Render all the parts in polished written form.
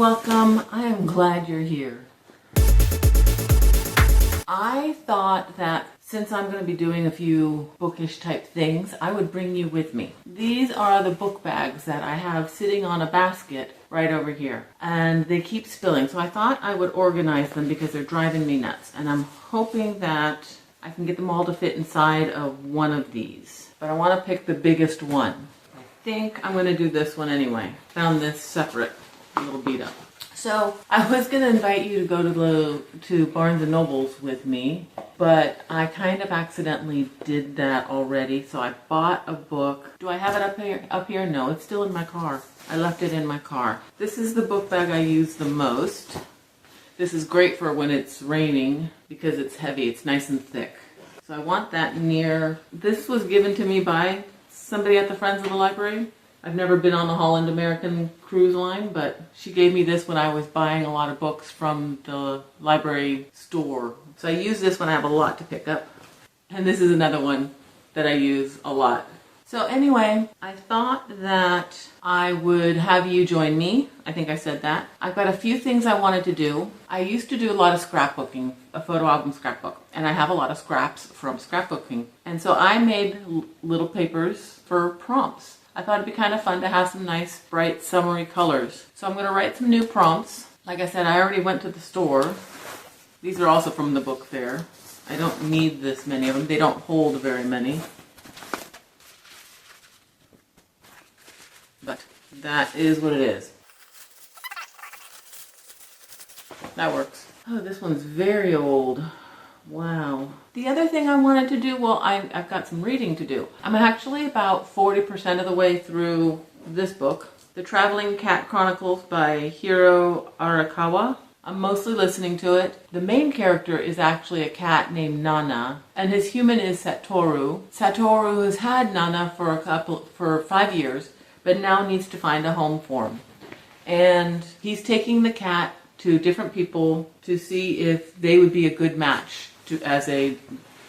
welcome. I am glad you're here. I thought that since I'm going to be doing a few bookish type things, I would bring you with me. These are the book bags that I have sitting on a basket right over here, and they keep spilling, so I thought I would organize them because they're driving me nuts, and I'm hoping that I can get them all to fit inside of one of these, but I want to pick the biggest one. I think I'm going to do this one anyway. Found this separate, a little beat up. So I was going to invite you to go to Barnes & Noble's with me, but I kind of accidentally did that already. So I bought a book. Do I have it up here? No, it's still in my car. I left it in my car. This is the book bag I use the most. This is great for when it's raining because it's heavy. It's nice and thick. So I want that near. This was given to me by somebody at the Friends of the Library. I've never been on the Holland American cruise line, but she gave me this when I was buying a lot of books from the library store. So I use this when I have a lot to pick up. And this is another one that I use a lot. So anyway, I thought that I would have you join me. I think I said that. I've got a few things I wanted to do. I used to do a lot of scrapbooking, a photo album scrapbook, and I have a lot of scraps from scrapbooking. And so I made little papers for prompts. I thought it'd be kind of fun to have some nice, bright, summery colors. So I'm going to write some new prompts. Like I said, I already went to the store. These are also from the book fair. I don't need this many of them. They don't hold very many. But that is what it is. That works. Oh, this one's very old. Wow. The other thing I wanted to do, well, I've got some reading to do. I'm actually about 40% of the way through this book, The Traveling Cat Chronicles by Hiro Arakawa. I'm mostly listening to it. The main character is actually a cat named Nana, and his human is Satoru. Satoru has had Nana for 5 years, but now needs to find a home for him. And he's taking the cat to different people to see if they would be a good match as a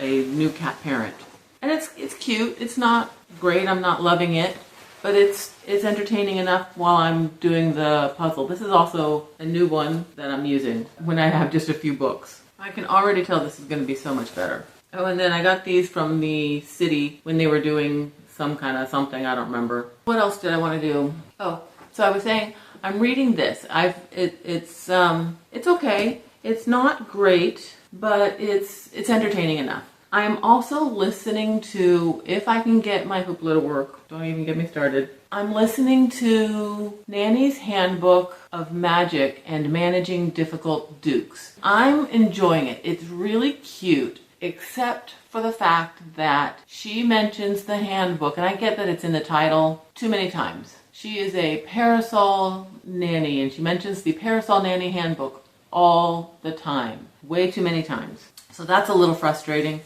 new cat parent. And it's cute. It's not great. I'm not loving it, but it's entertaining enough while I'm doing the puzzle. This is also a new one that I'm using when I have just a few books. I can already tell this is going to be so much better. Oh, and then I got these from the city when they were doing some kind of something. I don't remember. What else did I want to do? Oh, so I was saying I'm reading this. It's okay. It's not great, but it's entertaining enough. I am also listening to, if I can get my hoopla to work, don't even get me started. I'm listening to Nanny's Handbook of Magic and Managing Difficult Dukes. I'm enjoying it. It's really cute, except for the fact that she mentions the handbook, and I get that it's in the title, too many times. She is a parasol nanny, and she mentions the Parasol Nanny Handbook all the time. Way too many times. So that's a little frustrating.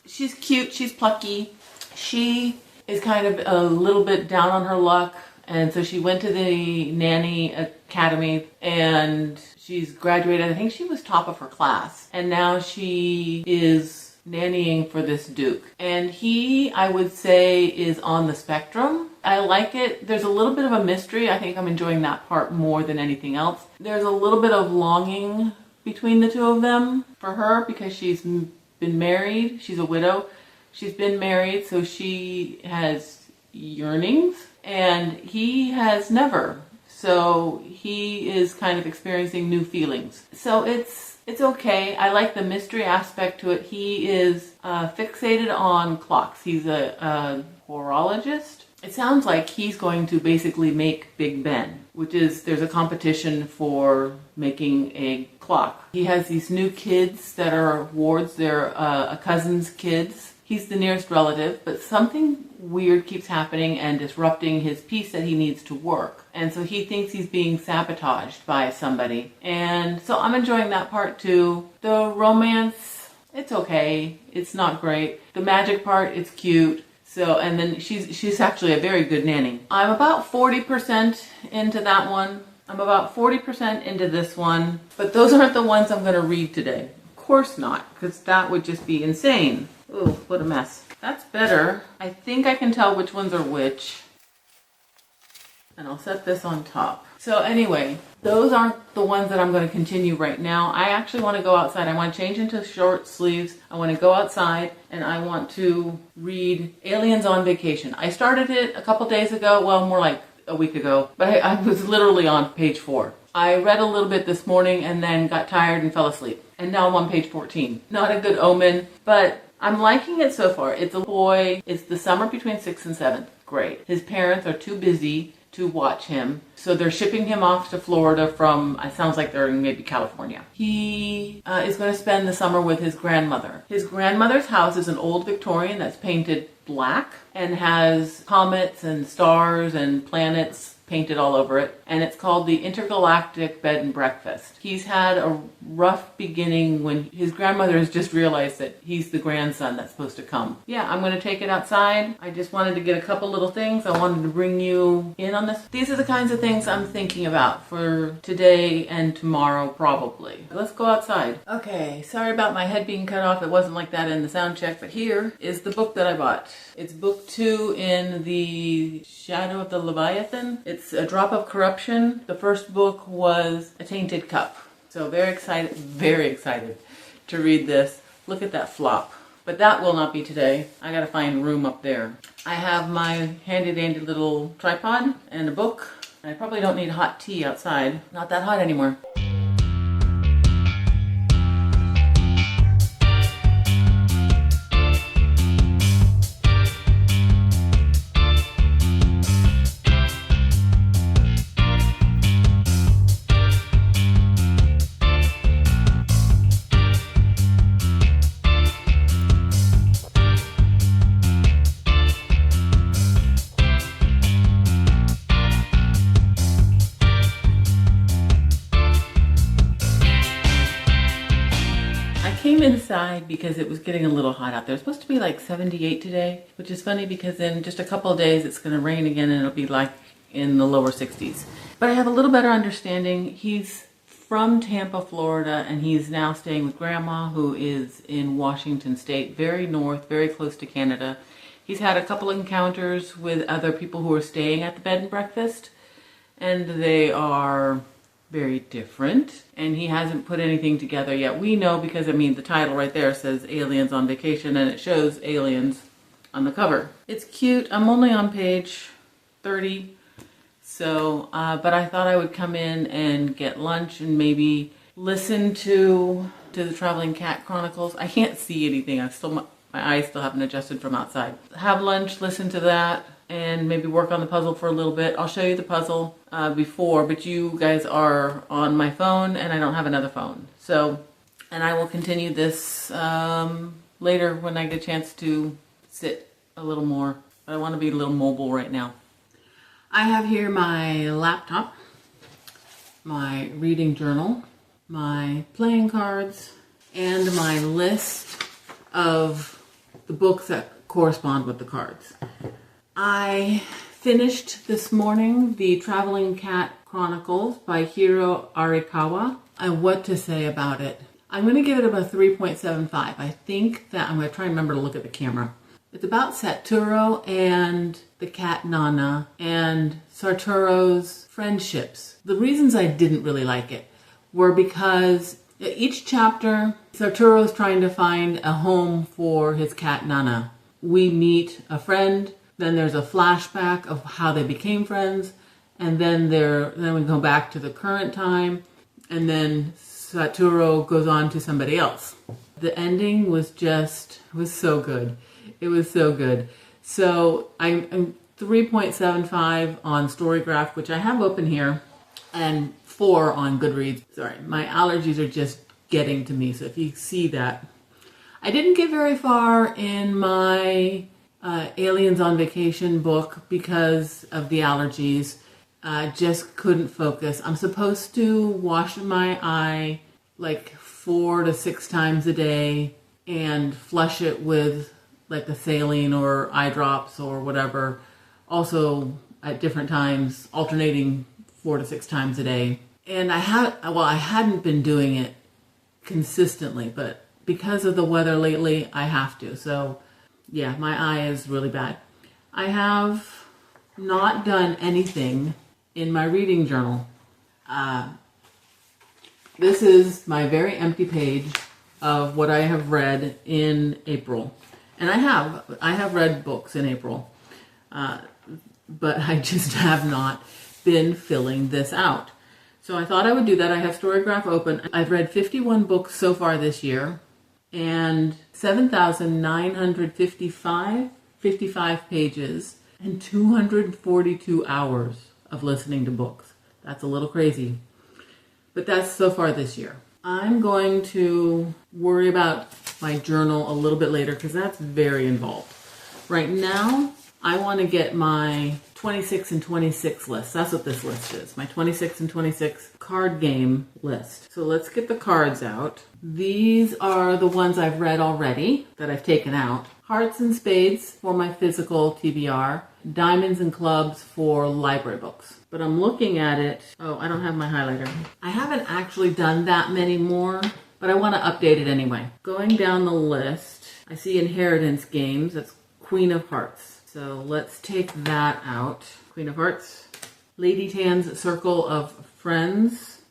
She's cute, she's plucky. She is kind of a little bit down on her luck, and so she went to the nanny academy and she's graduated. I think she was top of her class, and now she is nannying for this duke. And he, I would say, is on the spectrum. I like it. There's a little bit of a mystery. I think I'm enjoying that part more than anything else. There's a little bit of longing between the two of them for her because she's been married. She's a widow. She's been married, so she has yearnings, and he has never. So he is kind of experiencing new feelings. So it's okay. I like the mystery aspect to it. He is fixated on clocks. He's a horologist. It sounds like he's going to basically make Big Ben, which is, there's a competition for making a clock. He has these new kids that are wards. They're a cousin's kids. He's the nearest relative, but something weird keeps happening and disrupting his piece that he needs to work. And so he thinks he's being sabotaged by somebody. And so I'm enjoying that part too. The romance, it's okay. It's not great. The magic part, it's cute. So, and then she's actually a very good nanny. I'm about 40% into that one. I'm about 40% into this one. But those aren't the ones I'm going to read today. Of course not, because that would just be insane. Ooh, what a mess. That's better. I think I can tell which ones are which. And I'll set this on top. So anyway, those aren't the ones that I'm going to continue right now. I actually want to go outside. I want to change into short sleeves. I want to go outside and I want to read Aliens on Vacation. I started it a couple days ago, well, more like a week ago, but I was literally on page 4. I read a little bit this morning and then got tired and fell asleep. And now I'm on page 14. Not a good omen, but I'm liking it so far. It's a boy. It's the summer between 6th and 7th grade. His parents are too busy to watch him, so they're shipping him off to Florida from, it sounds like they're in maybe California. He is going to spend the summer with his grandmother. His grandmother's house is an old Victorian that's painted black and has comets and stars and planets painted all over it, and it's called the Intergalactic Bed and Breakfast. He's had a rough beginning when his grandmother has just realized that he's the grandson that's supposed to come. Yeah, I'm going to take it outside. I just wanted to get a couple little things. I wanted to bring you in on this. These are the kinds of things I'm thinking about for today and tomorrow probably. Let's go outside. Okay, sorry about my head being cut off. It wasn't like that in the sound check, but here is the book that I bought. It's book 2 in the Shadow of the Leviathan. It's A Drop of Corruption. The first book was A Tainted Cup. So very excited to read this. Look at that flop. But that will not be today. I gotta find room up there. I have my handy dandy little tripod and a book. I probably don't need hot tea outside. Not that hot anymore. Came inside because it was getting a little hot out there. It's supposed to be like 78 today, which is funny because in just a couple of days it's going to rain again and it'll be like in the lower 60s. But I have a little better understanding. He's from Tampa, Florida, and he's now staying with Grandma, who is in Washington State, very north, very close to Canada. He's had a couple encounters with other people who are staying at the bed and breakfast, and they are very different, and he hasn't put anything together yet. We know because, I mean, the title right there says Aliens on Vacation, and it shows aliens on the cover. It's cute. I'm only on page 30, so, but I thought I would come in and get lunch and maybe listen to the Traveling Cat Chronicles. I can't see anything. My eyes still haven't adjusted from outside. Have lunch, listen to that, and maybe work on the puzzle for a little bit. I'll show you the puzzle before, but you guys are on my phone and I don't have another phone. So, and I will continue this later when I get a chance to sit a little more. But I want to be a little mobile right now. I have here my laptop, my reading journal, my playing cards, and my list of the books that correspond with the cards. I finished this morning the Traveling Cat Chronicles by Hiro Arikawa. And what to say about it? I'm going to give it about 3.75. I think that I'm going to try and remember to look at the camera. It's about Satoru and the cat Nana and Satoru's friendships. The reasons I didn't really like it were because each chapter, Satoru's trying to find a home for his cat Nana. We meet a friend. Then there's a flashback of how they became friends, and then we go back to the current time, and then Satoru goes on to somebody else. The ending was so good. It was so good. So I'm 3.75 on Storygraph, which I have open here, and 4 on Goodreads. Sorry, my allergies are just getting to me, so if you see that. I didn't get very far in my Aliens on Vacation book because of the allergies. Just couldn't focus. I'm supposed to wash my eye like 4 to 6 times a day and flush it with like a saline or eye drops or whatever. Also at different times, alternating 4 to 6 times a day. And I hadn't been doing it consistently, but because of the weather lately, I have to. So yeah, my eye is really bad. I have not done anything in my reading journal. This is my very empty page of what I have read in April. And I have read books in April, but I just have not been filling this out. So I thought I would do that. I have Storygraph open. I've read 51 books so far this year, and 7,955 pages and 242 hours of listening to books. That's a little crazy, but that's so far this year. I'm going to worry about my journal a little bit later because that's very involved. Right now, I want to get my 26 and 26 list. That's what this list is. My 26 and 26 card game list. So let's get the cards out. These are the ones I've read already that I've taken out. Hearts and Spades for my physical TBR. Diamonds and Clubs for library books. But I'm looking at it. Oh, I don't have my highlighter. I haven't actually done that many more, but I want to update it anyway. Going down the list, I see Inheritance Games. That's Queen of Hearts. So let's take that out. Queen of Hearts. Lady Tan's Circle of Friends.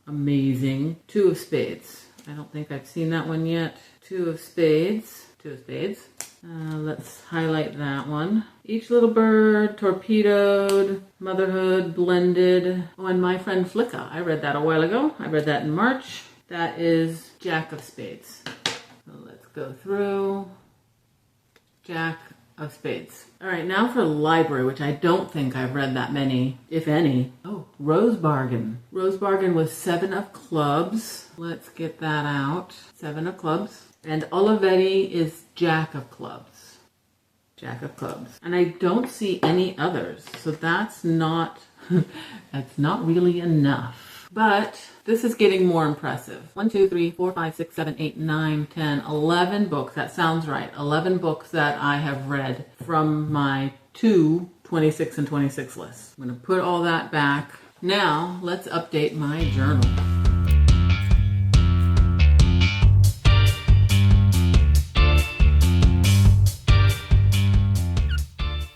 Amazing. Two of Spades. I don't think I've seen that one yet. Two of Spades. Two of Spades. Let's highlight that one. Each Little Bird, Torpedoed, Motherhood, Blended. Oh, and My Friend Flicka. I read that a while ago. I read that in March. That is Jack of Spades. So let's go through. Jack of Spades. All right, now for library, which I don't think I've read that many, if any. Oh, Rose Bargain. Rose Bargain was 7 of Clubs. Let's get that out. 7 of Clubs. And Olivetti is Jack of Clubs. Jack of Clubs. And I don't see any others. So that's not really enough. But this is getting more impressive. 1, 2, 3, 4, 5, 6, 7, 8, 9, 10, 11 books. That sounds right. 11 books that I have read from my 26 and 26 lists. I'm going to put all that back. Now, let's update my journal.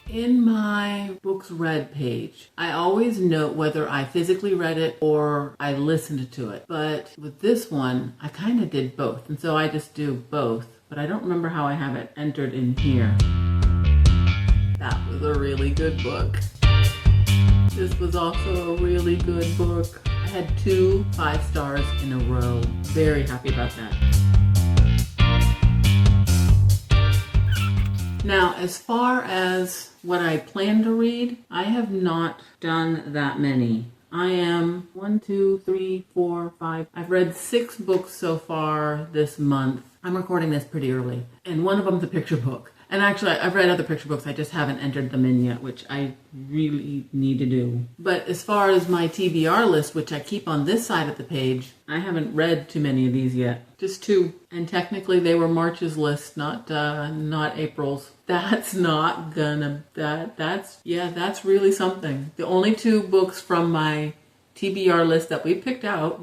In my books read page, I always note whether I physically read it or I listened to it. But with this one, I kind of did both. And so I just do both. But I don't remember how I have it entered in here. That was a really good book. This was also a really good book. I had 2 5 stars in a row. Very happy about that. Now, as far as what I plan to read, I have not done that many. I am 1, 2, 3, 4, 5. I've read 6 books so far this month. I'm recording this pretty early. And one of them's a picture book. And actually, I've read other picture books. I just haven't entered them in yet, which I really need to do. But as far as my TBR list, which I keep on this side of the page, I haven't read too many of these yet. Just 2. And technically, they were March's list, not April's. That's really something. The only 2 books from my TBR list that we picked out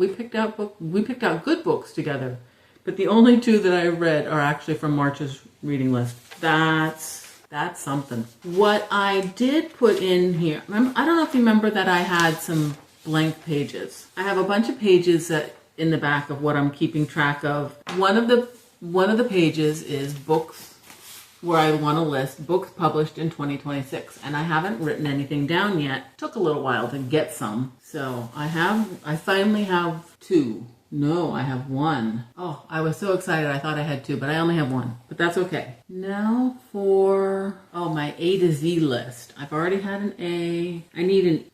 good books together. But the only 2 that I read are actually from March's reading list. That's something. What I did put in here, I don't know if you remember that I had some blank pages. I have a bunch of pages that in the back of what I'm keeping track of. One of the pages is books where I want to list books published in 2026, and I haven't written anything down yet. Took a little while to get some. So I finally have 2. No, I have 1. Oh, I was so excited. I thought I had 2, but I only have 1. But that's okay. Now for, my A to Z list. I've already had an A.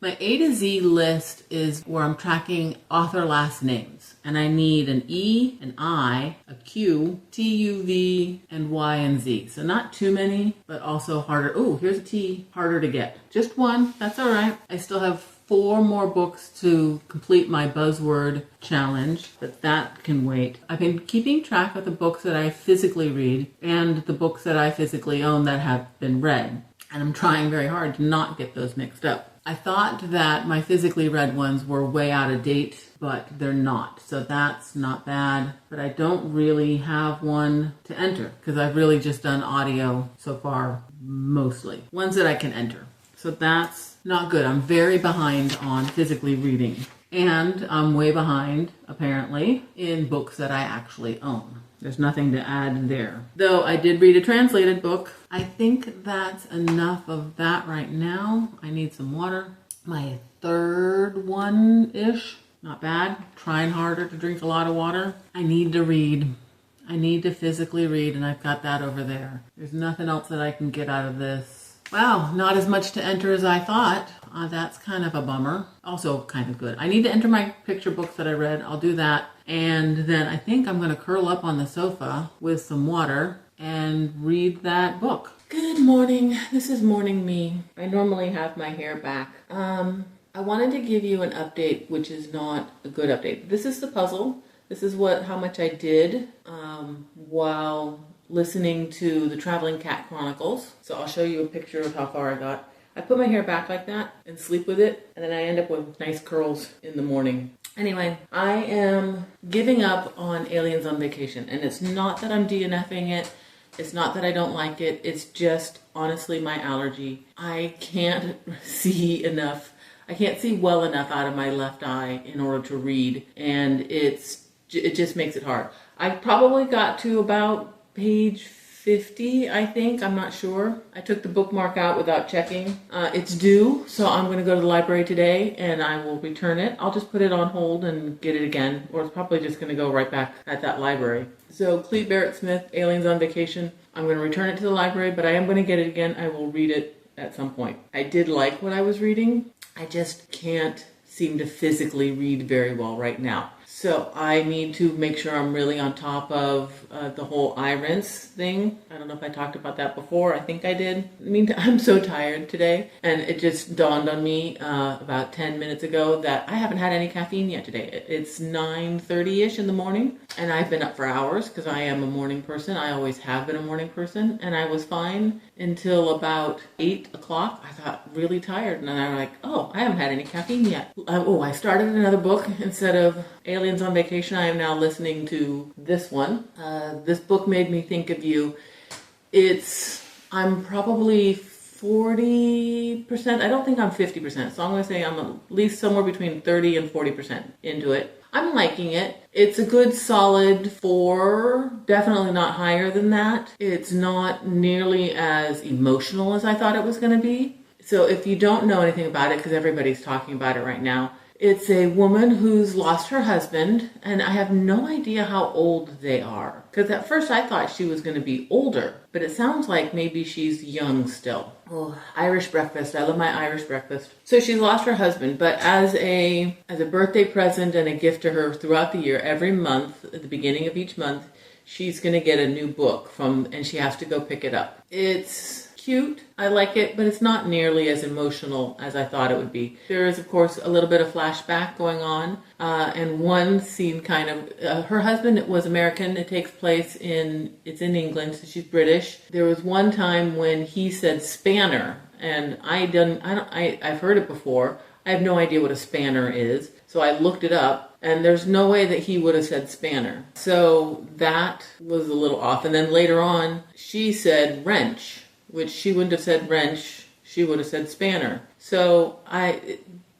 My A to Z list is where I'm tracking author last names. And I need an E, an I, a Q, T, U, V, and Y and Z. So not too many, but also harder. Oh, here's a T, harder to get. Just 1, that's all right. I still have 4 more books to complete my buzzword challenge, but that can wait. I've been keeping track of the books that I physically read and the books that I physically own that have been read. And I'm trying very hard to not get those mixed up. I thought that my physically read ones were way out of date, but they're not. So that's not bad. But I don't really have one to enter because I've really just done audio so far, mostly. Ones that I can enter. So So that's not good. I'm very behind on physically reading. And I'm way behind, apparently, in books that I actually own. There's nothing to add there. Though I did read a translated book. I think that's enough of that right now. I need some water. My third one-ish. Not bad. Trying harder to drink a lot of water. I need to read. I need to physically read, and I've got that over there. There's nothing else that I can get out of this. Wow, not as much to enter as I thought. That's kind of a bummer. Also kind of good. I need to enter my picture books that I read. I'll do that. And then I think I'm going to curl up on the sofa with some water and read that book. Good morning. This is morning me. I normally have my hair back. I wanted to give you an update, which is not a good update. This is the puzzle. This is how much I did while listening to the Traveling Cat Chronicles. So I'll show you a picture of how far I got. I put my hair back like that and sleep with it, and then I end up with nice curls in the morning. Anyway, I am giving up on Aliens on Vacation, and it's not that I'm DNFing it. It's not that I don't like it. It's just, honestly, my allergy. I can't see enough. I can't see well enough out of my left eye in order to read, and it just makes it hard. I probably got to about page 50, I think. I'm not sure. I took the bookmark out without checking. It's due, so I'm going to go to the library today and I will return it. I'll just put it on hold and get it again, or it's probably just going to go right back at that library. So Clete Barrett Smith, Aliens on Vacation. I'm going to return it to the library, but I am going to get it again. I will read it at some point. I did like what I was reading. I just can't seem to physically read very well right now. So I need to make sure I'm really on top of the whole eye rinse thing. I don't know if I talked about that before. I think I did. I mean, I'm so tired today. And it just dawned on me about 10 minutes ago that I haven't had any caffeine yet today. It's 9:30-ish in the morning. And I've been up for hours because I am a morning person. I always have been a morning person. And I was fine until about 8 o'clock. I got really tired. And then I was like, oh, I haven't had any caffeine yet. I started another book instead of Aliens on Vacation. I am now listening to this one. This book made me think of you. I'm probably 40%. I don't think I'm 50%. So I'm going to say I'm at least somewhere between 30 and 40% into it. I'm liking it. It's a good solid 4, definitely not higher than that. It's not nearly as emotional as I thought it was going to be. So if you don't know anything about it, because everybody's talking about it right now, it's a woman who's lost her husband, and I have no idea how old they are. Because at first I thought she was going to be older, but it sounds like maybe she's young still. Oh, Irish breakfast. I love my Irish breakfast. So she's lost her husband, but as a birthday present and a gift to her throughout the year, every month, at the beginning of each month, she's going to get a new book and she has to go pick it up. It's cute. I like it, but it's not nearly as emotional as I thought it would be. There is, of course, a little bit of flashback going on, and one scene kind of, her husband was American. It takes place it's in England, so she's British. There was one time when he said spanner, and I've heard it before. I have no idea what a spanner is, so I looked it up, and there's no way that he would have said spanner. So that was a little off. And then later on, she said wrench, which she wouldn't have said wrench, she would have said spanner. So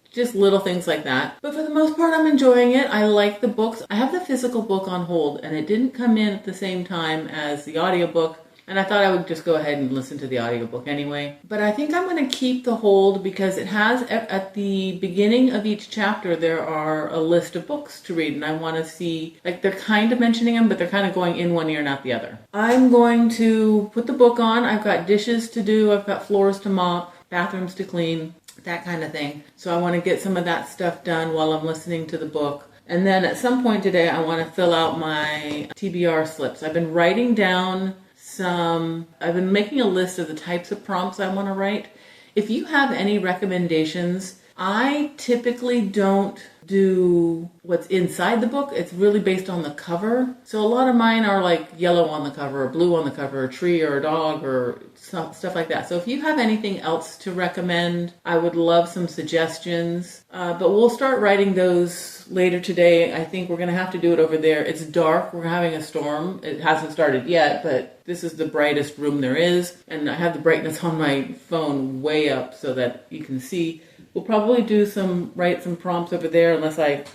just little things like that. But for the most part, I'm enjoying it. I like the books. I have the physical book on hold, and it didn't come in at the same time as the audiobook. And I thought I would just go ahead and listen to the audiobook anyway. But I think I'm going to keep the hold because it has, at the beginning of each chapter, there are a list of books to read. And I want to see, like, they're kind of mentioning them, but they're kind of going in one ear, not the other. I'm going to put the book on. I've got dishes to do. I've got floors to mop, bathrooms to clean, that kind of thing. So I want to get some of that stuff done while I'm listening to the book. And then at some point today, I want to fill out my TBR slips. I've been writing down I've been making a list of the types of prompts I want to write. If you have any recommendations I typically don't do what's inside the book. It's really based on the cover. So a lot of mine are like yellow on the cover or blue on the cover, a tree or a dog or stuff like that. So if you have anything else to recommend, I would love some suggestions. But we'll start writing those later today. I think we're going to have to do it over there. It's dark. We're having a storm. It hasn't started yet, but this is the brightest room there is. And I have the brightness on my phone way up so that you can see. We'll probably write some prompts over there unless I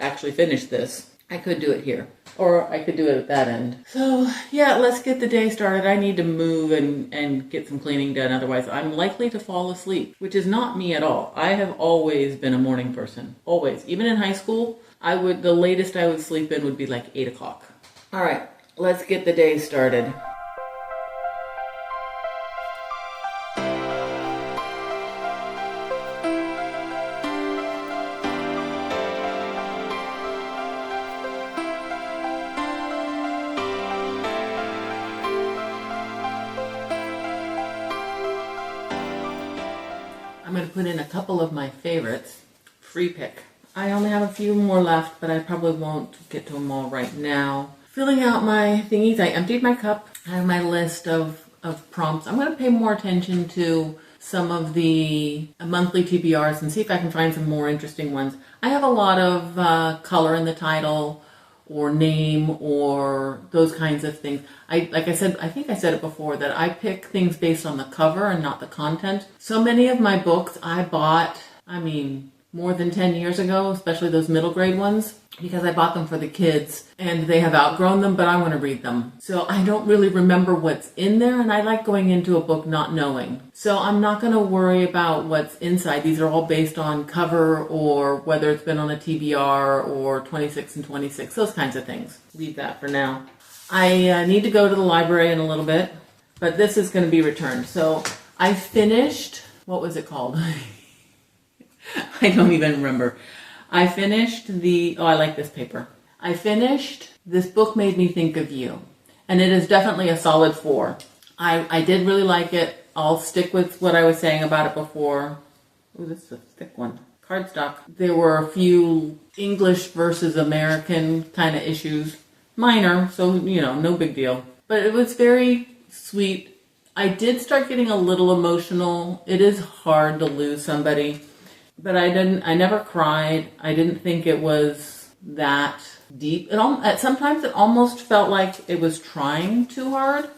actually finish this. I could do it here, or I could do it at that end. So yeah, let's get the day started. I need to move and get some cleaning done. Otherwise, I'm likely to fall asleep, which is not me at all. I have always been a morning person. Always. Even in high school, the latest I would sleep in would be like 8 o'clock. All right, let's get the day started. I'm going to put in a couple of my favorites. Free pick. I only have a few more left, but I probably won't get to them all right now. Filling out my thingies. I emptied my cup. I have my list of prompts. I'm going to pay more attention to some of the monthly TBRs and see if I can find some more interesting ones. I have a lot of color in the title or name or those kinds of things. I think I said it before, that I pick things based on the cover and not the content. So many of my books I bought, more than 10 years ago, especially those middle grade ones, because I bought them for the kids and they have outgrown them, but I want to read them. So I don't really remember what's in there, and I like going into a book not knowing. So I'm not going to worry about what's inside. These are all based on cover or whether it's been on a TBR or 26 and 26, those kinds of things. Leave that for now. I need to go to the library in a little bit, but this is going to be returned. So I finished, what was it called? I don't even remember. I finished I like this paper. I finished This Book Made Me Think of You. And it is definitely a solid 4. I did really like it. I'll stick with what I was saying about it before. Oh, this is a thick one. Cardstock. There were a few English versus American kind of issues. Minor, so, no big deal. But it was very sweet. I did start getting a little emotional. It is hard to lose somebody. But I never cried. I didn't think it was that deep. Sometimes it almost felt like it was trying too hard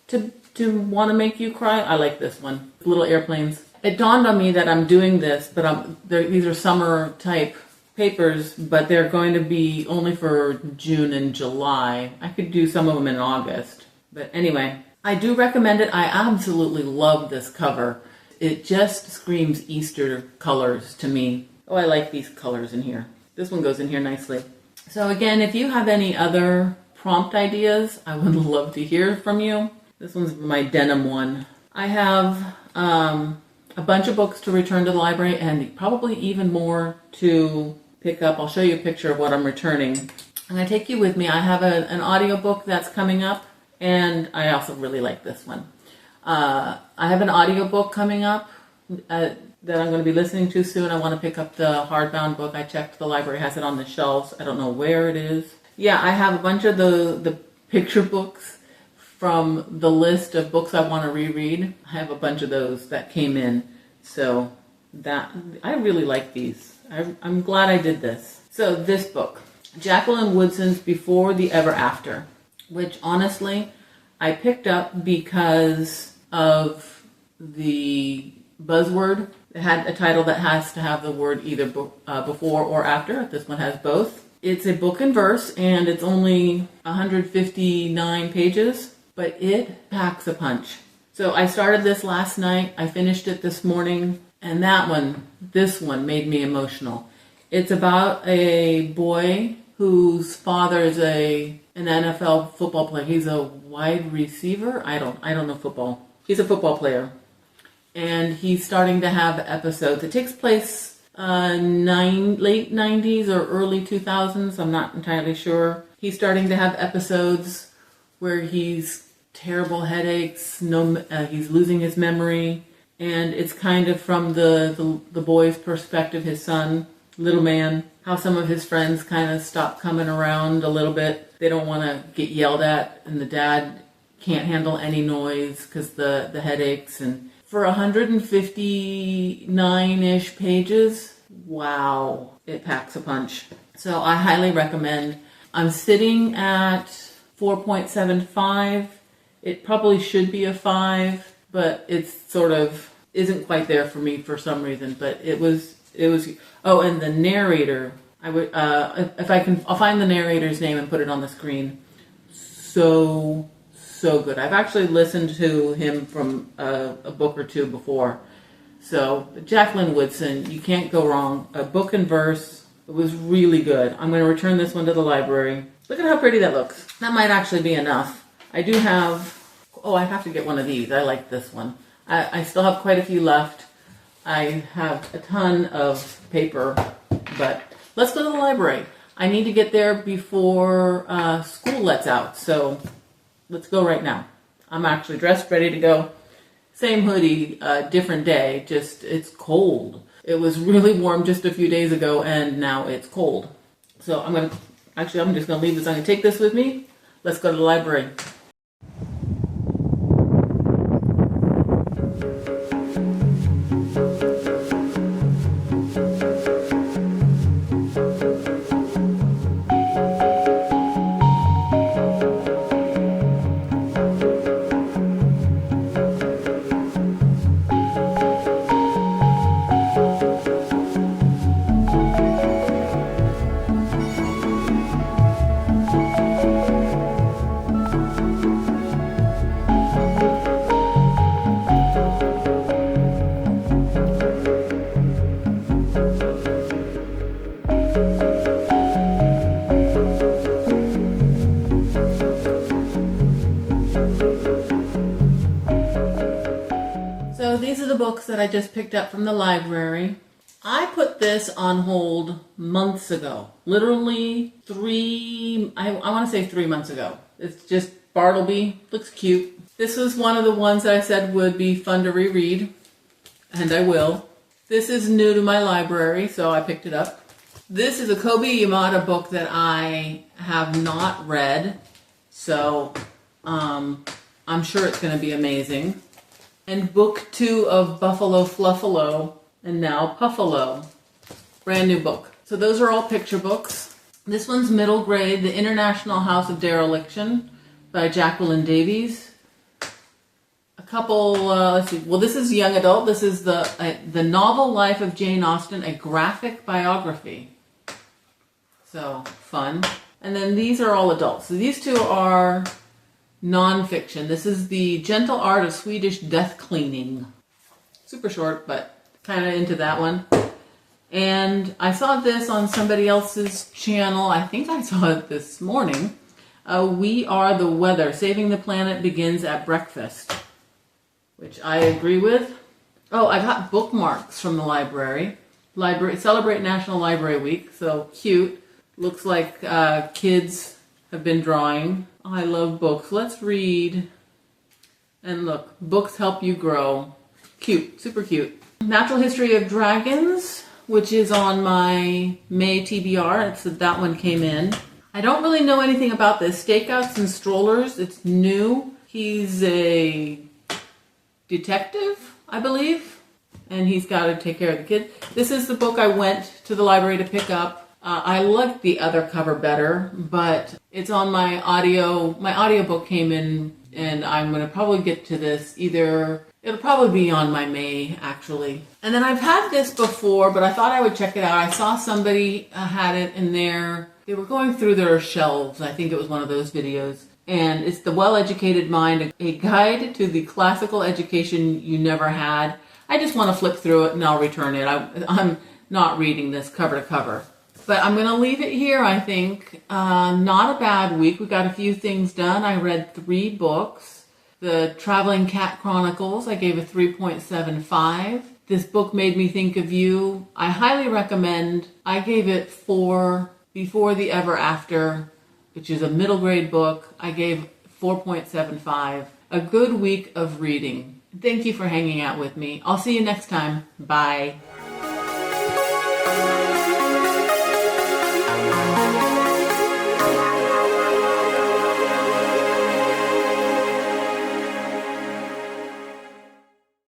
to want to make you cry. I like this one. Little airplanes. It dawned on me that I'm doing this, but these are summer type papers, but they're going to be only for June and July. I could do some of them in August. But anyway, I do recommend it. I absolutely love this cover. It just screams Easter colors to me. Oh, I like these colors in here. This one goes in here nicely. So again, if you have any other prompt ideas, I would love to hear from you. This one's my denim one. I have a bunch of books to return to the library and probably even more to pick up. I'll show you a picture of what I'm returning. I'm going to take you with me. I have an audiobook that's coming up, and I also really like this one. I have an audiobook coming up that I'm going to be listening to soon. I want to pick up the hardbound book. I checked, the library has it on the shelves. I don't know where it is. Yeah, I have a bunch of the picture books from the list of books I want to reread. I have a bunch of those that came in. So I really like these. I'm glad I did this. So this book, Jacqueline Woodson's Before the Ever After, which honestly I picked up because of the buzzword. It had a title that has to have the word either before or after. This one has both. It's a book in verse, and it's only 159 pages, but it packs a punch. So I started this last night. I finished it this morning, and this one made me emotional. It's about a boy whose father is an NFL football player. He's a wide receiver. I don't know football. He's a football player. And he's starting to have episodes. It takes place late 90s or early 2000s. I'm not entirely sure. He's starting to have episodes where he's terrible headaches. He's losing his memory. And it's kind of from the boy's perspective, his son, little man, how some of his friends kind of stop coming around a little bit. They don't want to get yelled at, and the dad can't handle any noise because the headaches. And for 159-ish pages, wow, it packs a punch. So I highly recommend. I'm sitting at 4.75. It probably should be a 5, but it's sort of isn't quite there for me for some reason. But it was. Oh, and the narrator. I would if I can, I'll find the narrator's name and put it on the screen. So good. I've actually listened to him from a book or two before. So Jacqueline Woodson, you can't go wrong. A book and verse. It was really good. I'm going to return this one to the library. Look at how pretty that looks. That might actually be enough. I do have. Oh, I have to get one of these. I like this one. I still have quite a few left. I have a ton of paper, but let's go to the library. I need to get there before school lets out, so let's go right now. I'm actually dressed, ready to go. Same hoodie, different day, just it's cold. It was really warm just a few days ago, and now it's cold. So I'm just going to leave this. I'm going to take this with me. Let's go to the library. So these are the books that I just picked up from the library. I put this on hold months ago. Literally I want to say 3 months ago. It's just Bartleby. Looks cute. This was one of the ones that I said would be fun to reread. And I will. This is new to my library, so I picked it up. This is a Kobe Yamada book that I have not read. So I'm sure it's going to be amazing. And book 2 of Buffalo Fluffalo, and now Puffalo. Brand new book. So those are all picture books. This one's middle grade, The International House of Dereliction by Jacqueline Davies. A couple, let's see, well this is young adult. This is the Novel Life of Jane Austen, a graphic biography. So, fun. And then these are all adults. So these two are non-fiction. This is The Gentle Art of Swedish Death Cleaning. Super short, but kind of into that one. And I saw this on somebody else's channel. I think I saw it this morning. We Are the Weather. Saving the Planet Begins at Breakfast. Which I agree with. Oh, I got bookmarks from the library. Celebrate National Library Week. So cute. Looks like kids have been drawing. I love books. Let's read. And look, books help you grow. Cute, super cute. Natural History of Dragons, which is on my May TBR. That one came in. I don't really know anything about this. Stakeouts and Strollers. It's new. He's a detective, I believe. And he's got to take care of the kid. This is the book I went to the library to pick up. I like the other cover better, but it's on my audio. My audiobook came in, and I'm going to probably get to this either. It'll probably be on my May, actually. And then I've had this before, but I thought I would check it out. I saw somebody had it in there. They were going through their shelves. I think it was one of those videos. And it's The Well-Educated Mind, a guide to the classical education you never had. I just want to flip through it and I'll return it. I'm not reading this cover to cover. But I'm going to leave it here, I think. Not a bad week. We got a few things done. I read 3 books. The Traveling Cat Chronicles, I gave a 3.75. This book made me think of you. I highly recommend. I gave it 4. Before the Ever After, which is a middle grade book, I gave 4.75. A good week of reading. Thank you for hanging out with me. I'll see you next time. Bye.